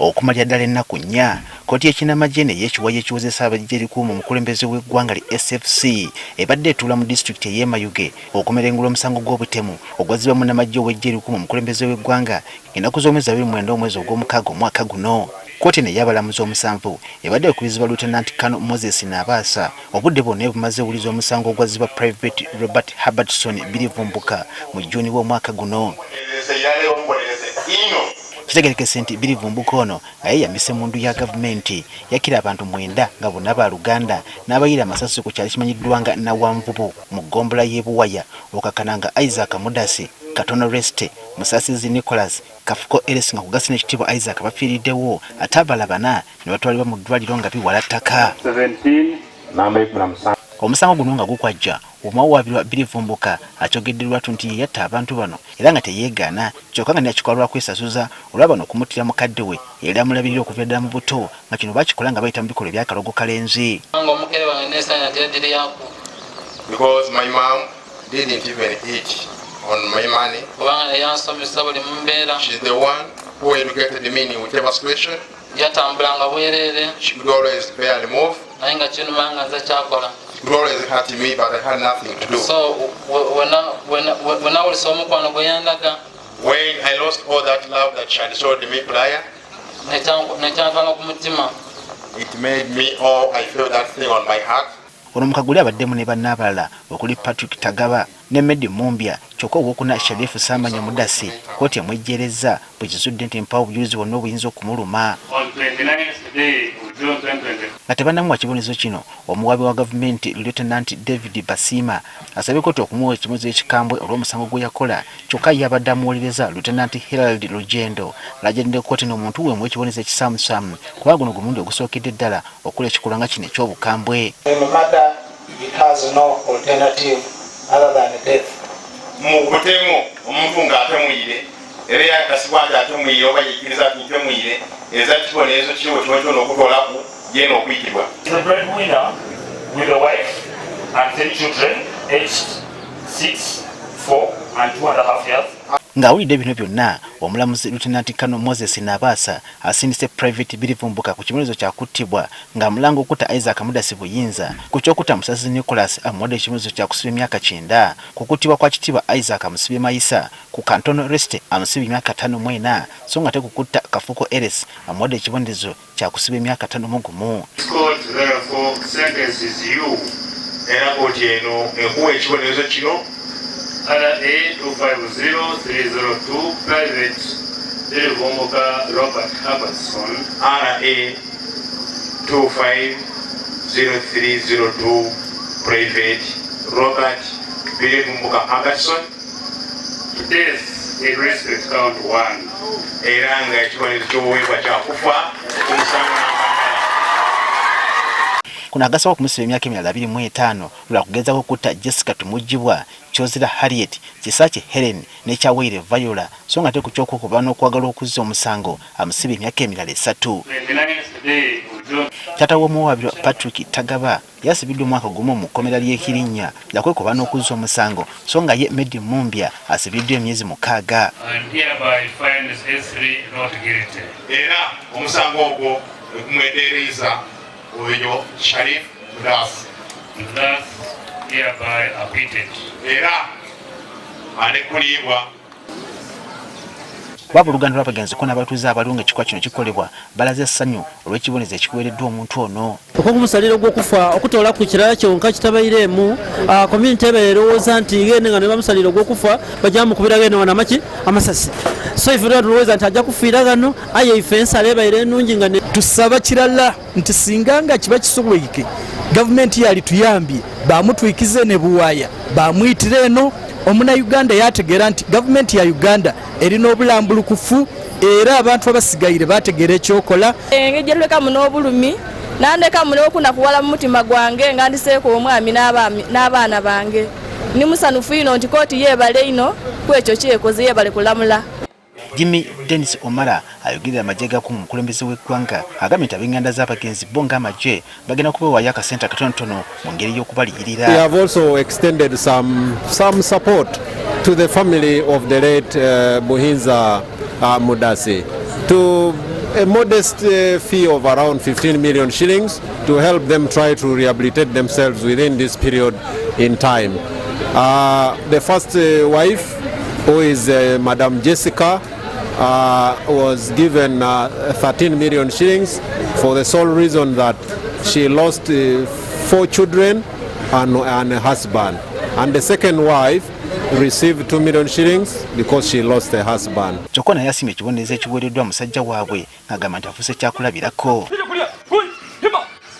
okumalira ddala ennaku 4. Kkooti y'ekinnamagye ne yeekiwayo ekiwozesa abajja erikuuma omukulembeze w'eggwanga SFC ebadde etuula mu disitulikiti ey'e Mayuge okumerengula omusango gw'obutemu ogwazzibwa munnamagye ow'eggye erikuuma omukulembeze w'eggwanga ennaku z'omwezi 29 omwezi ogw'omukaaga omwaka guno. Kkooti ne y'abalamuzi 7 ebadde ekubirizibwa Lieutenant Colonel Moses Nabasa obudde bwonna bumaze owuliza omusango ogwazzibwa Private Robert Herbatison Bilivumbuka mu Jjuuni w'omwaka guno. Kitegerekese nti Bilivumbuka ono naye yamise mundu ya gavumenti yakira abantu 9 nga bonna ba Luganda n'abayira amasasi ku kyali kimanyiddwa nga Nawanvubu mu ggombola y'ebuwaya okakananga Isaac Mudasi Katono Reste Musasizi Nicholas Kafuko Eres nga kugasi n'ekitiibwa Isaac bafiiriddewo ate abalala 4 ne batwalibwa mu ddwaliro nga biwala ttaka. Omusango guno nga gukwajja omwawabirwa Bilivumbuka akyogedde lwatu nti yeyatta abantu bano era nga teyeegaana kyokka nga nakikwalwa kwesasuza olwa bano okumutira mukadde we era amulabirira okuva ddala mu buto nga kino bakikola nga bayita mu bikolwa ebyakalogo kalenzi. Because my mom didn't even eat on my money. She's the one who educated me in whichever situation. She would always bear the move. She would always hurt me, but I had nothing to do. So when I lost all that love that she had showed me prior, it made me, I feel that thing on my heart. Ono mukaguli abaddemu ne banna abalala okuli Patrick Tagaba ne Medi Mumbya kyokka owokuna Sharifu Samanya Mudasi Kkooti emwejjereza bwe kizudde nti mpawo obujulizi bwonna obuyinza okumuluma. Nga tebannamuwa kibonerezo kino omuwabi wa gavumenti Lieutenant David Basima asabye Kkooti okumuwa ekibonerezo ekikambwe olw'omusango gwe yakola kyokka yabadde amuwolereza Lieutenant Herald Lugendo lajjadde Kkooti n'omuntu we mu ekibonerezo ekisaamusaamu kuba guno gumundi ogusookedde ddala okula ekikolwa kino eky'obukambwe. It has no alternative other than death. Mukutemu omuntu ng'atemuyire era yakasibwa nti atemuyire oba yekkiriza nti ntemuyire eza kibonerezo kiriwo kyokyona okutoolaku ye n'okuyitibwa. The breadwinner with a wife and 10 children aged 6, 4 and 2.5 years. Ng'awulidde bino byonna omulamuzi Lieutenant Colonel Moses Nabasa asindise Private Bilivumbuka ku kibonerezo kya kuttibwa nga mulango okutta Isaac Mudasi buyinza ku kyokutta Musasizi Nicholas amuwadde ekibonerezo kya kusibya emyaka 9 ku kuttibwa kwa kitiibwa Isaac amusibye mayisa ku Katono Reste amusibye emyaka 5 so nga te ku kutta Kafuko Eres amuwadde ekibonerezo kya kusibya emyaka 5. Era Kkooti eno ekuwa ekibonerezo kino RA 250302 Private Robert Herbatison. RA 250302 Private Robert Herbatison. Death in respect count 1. Era nga ekibonerezo ky'obuweebwa kya kufa kuno agasaba okumusibya emyaka emirala 25 lwa kugezaako okutta Jessica Tumujjibwa, Kyozira Harriet, Kisaakye Helen n'Ekyaweyire Viola so nga te ku ky'okukuba n'okwagala okuzza omusango amusibya emyaka emirala 3. Taata w'omuwabirwa Patrick Tagaba yasibiddwa omwaka gumu mu kkomera ly'Ekirinnya yakwekuba n'okuzza omusango so nga ye Medi Mumbya asibiddwa emyezi 6. Era omusango ogwo ekumwedereza oyo Sharif Mudasi hereby acquitted. Era alekulibwa. Baba Luganda lw'abagenzi ko n'abatuuze abalunga ekikwa kino kikolebwa balaze essanyu olw'ekibonerezo ekiweereddwa omuntu ono. Okumusalira ogw'okufa okutoola ku kirala kyonka kitabairemu community eba erowooza nti ngende nga ne bamusalira ogw'okufa bajja mukubira gene wana maki amasasi so ife tulowooza nti ajja kufiira gano aye ife ensala ebaire ennungi nga tusaba kirala nti singa nga kiba kisobweke gavumenti yali tuyambye bamutwikize ne buwaya bamuyitira eno Omunnayuganda yategeera nti gavumenti ya Uganda erina obulambulukufu era abantu abasigaire bategeera ekyokola. Ngejereka muno obulumi nandeka muno okunakuwala mu mutima gwange nga ndiseeko omwami n'abaana bange. Ni musanufu ino nti Kkooti yeebale ino kwekyo kyekoze yeebale kulamula. Jimmy Dennis Omara ayogerera amagye gakuuma omukulembeze w'eggwanga agambye nti ab'enganda z'abagenzi bo ng'amagye bagenda kubeewaayo akasente akatonotono mu ngeri y'okubaliyirira. We have also extended some support to the family of the late Buhinza Mudasi to a modest fee of around 15 million shillings to help them try to rehabilitate themselves within this period in time. The first wife, who is Madam Jessica, was given 13 million shillings for the sole reason that she lost 4 children and a husband. And the second wife received 2 million shillings because she lost her husband. Kyokka naye asiimye ekibonerezo ekiweereddwa musajja waabwe n'agamba nti afuuse kyakulabirako.